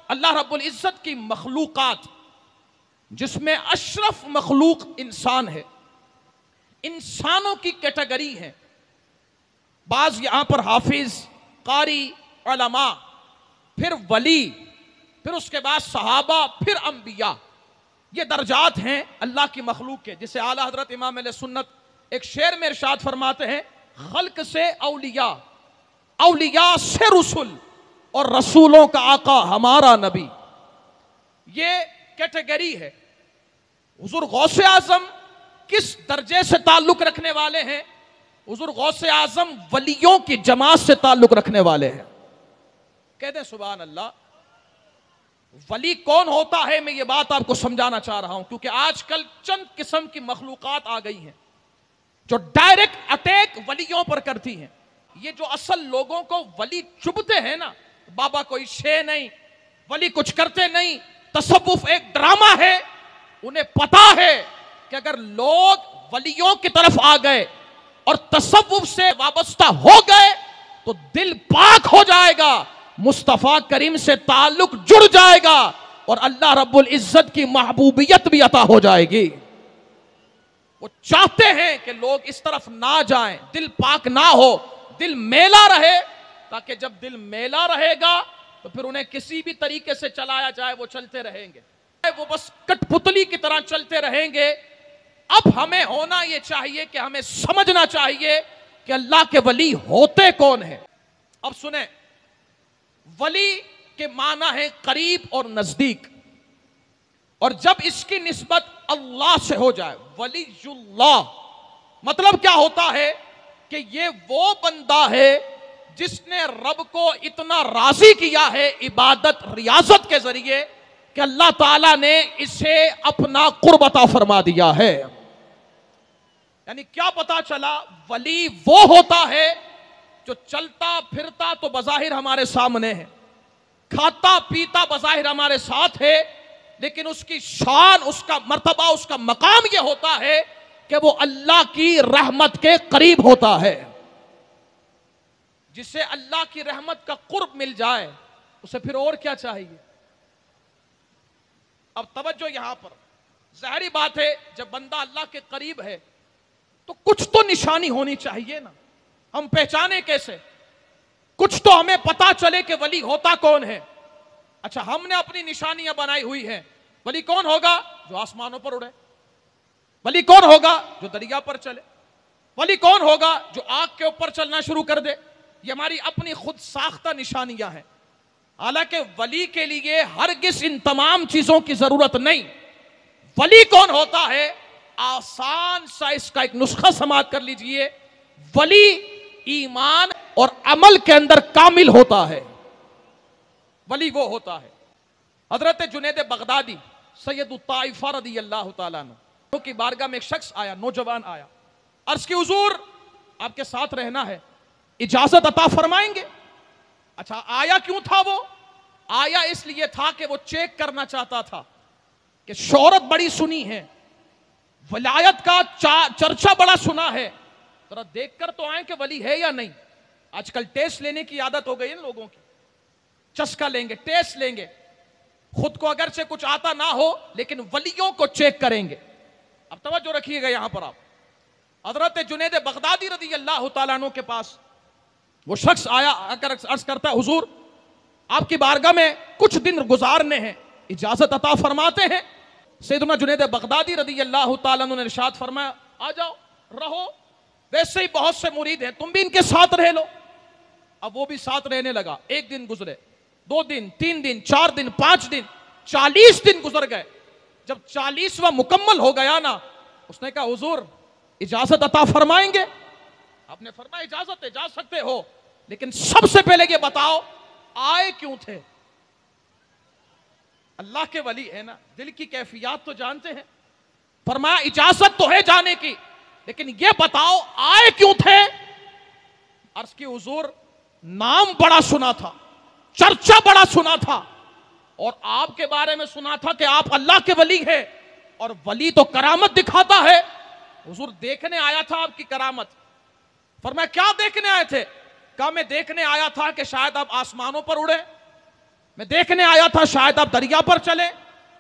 अल्लाह रब्बुल इज्जत की मखलूकात, जिसमें अशरफ मखलूक इंसान है, इंसानों की कैटेगरी है। बाज यहां पर हाफिज, कारी, उलमा, फिर वली, फिर उसके बाद सहाबा, फिर अंबिया। ये दर्जात हैं अल्लाह की मखलूक के, जिसे आला हजरत इमाम अहले सुन्नत एक शेर में इरशाद फरमाते हैं, खल्क से औलिया, औलिया से रसूल, और रसूलों का आका हमारा नबी। ये कैटेगरी है। हुजूर गौसे आजम किस दर्जे से ताल्लुक रखने वाले हैं? हुजूर गौसे आजम वलियों की जमात से ताल्लुक रखने वाले हैं। कहते हैं सुभान अल्लाह। वली कौन होता है, मैं ये बात आपको समझाना चाह रहा हूं, क्योंकि आजकल चंद किस्म की मखलूकात आ गई हैं जो डायरेक्ट अटैक वलियों पर करती हैं। ये जो असल लोगों को वली चुभते हैं ना, बाबा कोई शे नहीं, वली कुछ करते नहीं, तसव्वुफ एक ड्रामा है। उन्हें पता है कि अगर लोग वलियों की तरफ आ गए और तसव्वुफ से वाबस्ता हो गए तो दिल पाक हो जाएगा, मुस्तफा करीम से ताल्लुक जुड़ जाएगा और अल्लाह रब्बुल इज्जत की महबूबियत भी अता हो जाएगी। वो चाहते हैं कि लोग इस तरफ ना जाएं, दिल पाक ना हो, दिल मेला रहे, ताकि जब दिल मेला रहेगा तो फिर उन्हें किसी भी तरीके से चलाया जाए वो चलते रहेंगे, वो बस कठपुतली की तरह चलते रहेंगे। अब हमें होना यह चाहिए कि हमें समझना चाहिए कि अल्लाह के वली होते कौन है। अब सुने, वली के माना है करीब और नजदीक, और जब इसकी निस्बत अल्लाह से हो जाए, वलीयुल्लाह, मतलब क्या होता है कि ये वो बंदा है जिसने रब को इतना राजी किया है इबादत रियाजत के जरिए कि अल्लाह ताला ने इसे अपना कुर्ब अता फरमा दिया है। यानी क्या पता चला, वली वो होता है जो चलता फिरता तो बज़ाहिर हमारे सामने है, खाता पीता बज़ाहिर हमारे साथ है, लेकिन उसकी शान, उसका मर्तबा, उसका मकाम यह होता है कि वो अल्लाह की रहमत के करीब होता है। जिसे अल्लाह की रहमत का कुर्ब मिल जाए उसे फिर और क्या चाहिए। अब तवज्जो यहां पर, ज़ाहिरी बात है जब बंदा अल्लाह के करीब है तो कुछ तो निशानी होनी चाहिए ना, हम पहचाने कैसे, कुछ तो हमें पता चले कि वली होता कौन है। अच्छा, हमने अपनी निशानियां बनाई हुई हैं। वली कौन होगा? जो आसमानों पर उड़े। वली कौन होगा? जो दरिया पर चले। वली कौन होगा? जो आग के ऊपर चलना शुरू कर दे। ये हमारी अपनी खुद साख्ता निशानियां हैं। हालांकि वली के लिए हरगिज़ इन तमाम चीजों की जरूरत नहीं। वली कौन होता है? आसान सा इसका एक नुस्खा समाप्त कर लीजिए। वली ईमान और अमल के अंदर कामिल होता है, वली वो होता है। हजरत जुनैद बगदादी सैयदुत ताइफा रज़ी अल्लाह तआला अन्हु की बारगाह में एक शख्स आया, नौजवान आया, अर्ज की हुजूर आपके साथ रहना है, इजाजत अता फरमाएंगे। अच्छा, आया क्यों था वो? आया इसलिए था कि वो चेक करना चाहता था कि शोहरत बड़ी सुनी है, वलायत का चर्चा बड़ा सुना है, जरा देखकर तो आए कि वली है या नहीं। आजकल टेस्ट लेने की आदत हो गई है लोगों की, चस्का लेंगे, टेस्ट लेंगे, खुद को अगर से कुछ आता ना हो लेकिन वलियों को चेक करेंगे। अब तवज्जो रखिएगा यहां पर, आप हजरत जुनैद बगदादी रज़ी अल्लाह तआला अन्हु के पास वो शख्स आया, आकर अर्ज करता है, हुजूर आपकी बारगाह में कुछ दिन गुजारने हैं, इजाजत अता फरमाते हैं। सैयदना जुनैद बगदादी रज़ी अल्लाह तआला अन्हु ने इरशाद फरमाया, आ जाओ रहो, वैसे ही बहुत से मुरीद हैं, तुम भी इनके साथ रह लो। अब वो भी साथ रहने लगा। एक दिन गुजरे, 2 दिन, 3 दिन, 4 दिन, 5 दिन, 40 दिन गुजर गए। जब 40वां मुकम्मल हो गया ना, उसने कहा हुजूर इजाजत अता फरमाएंगे? आपने फरमाया इजाजत है, जा सकते हो, लेकिन सबसे पहले ये बताओ आए क्यों थे? अल्लाह के वली है ना, दिल की कैफियत तो जानते हैं। फरमाया इजाजत तो है जाने की, लेकिन ये बताओ आए क्यों थे? अर्ज की हुजूर नाम बड़ा सुना था, चर्चा बड़ा सुना था, और आपके बारे में सुना था कि आप अल्लाह के वली हैं, और वली तो करामत दिखाता है। हुजूर देखने आया था आपकी करामत। फरमाया क्या देखने आए थे? कहा मैं देखने आया था कि शायद आप आसमानों पर उड़े, मैं देखने आया था शायद आप दरिया पर चले,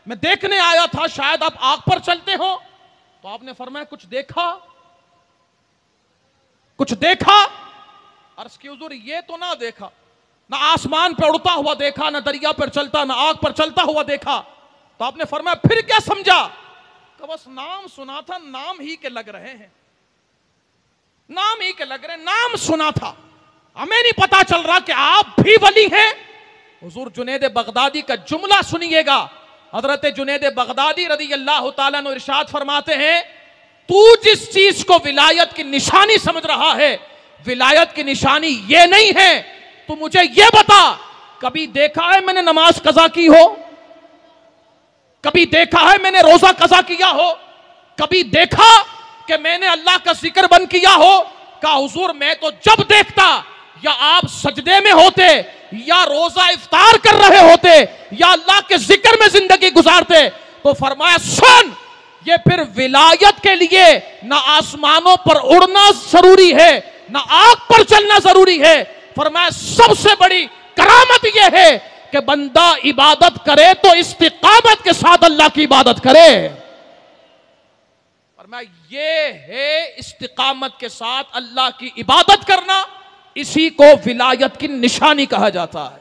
मैं देखने आया था शायद आप आग पर चलते हो। तो आपने फरमाया कुछ देखा, कुछ देखा? अर्ज की हुजूर ये तो ना देखा, ना आसमान पर उड़ता हुआ देखा, ना दरिया पर चलता, ना आग पर चलता हुआ देखा। तो आपने फरमाया फिर क्या समझा? कि बस नाम सुना था, नाम ही के लग रहे हैं, नाम ही के लग रहे, नाम सुना था, हमें नहीं पता चल रहा कि आप भी वली हैं। हुजूर जुनैद बगदादी का जुमला सुनिएगा। हजरत जुनैद बगदादी रज़ी अल्लाह ताला अन्हु इरशाद फरमाते हैं, तू जिस चीज को विलायत की निशानी समझ रहा है, विलायत की निशानी ये नहीं है। तू मुझे ये बता, कभी देखा है मैंने नमाज कज़ा की हो? कभी देखा है मैंने रोजा कज़ा किया हो? कभी देखा कि मैंने अल्लाह का जिक्र बंद किया हो? कहा हुजूर मैं तो जब देखता या आप सजदे में होते, या रोजा इफ्तार कर रहे होते, या अल्लाह के जिक्र में जिंदगी गुजारते। तो फरमाया सुन, ये फिर विलायत के लिए ना आसमानों पर उड़ना जरूरी है, ना आग पर चलना जरूरी है। फरमाया सबसे बड़ी करामत यह है कि बंदा इबादत करे तो इस्तिकामत के साथ अल्लाह की इबादत करे। फरमाया ये है इस्तिकामत के साथ अल्लाह की इबादत करना, इसी को विलायत की निशानी कहा जाता है।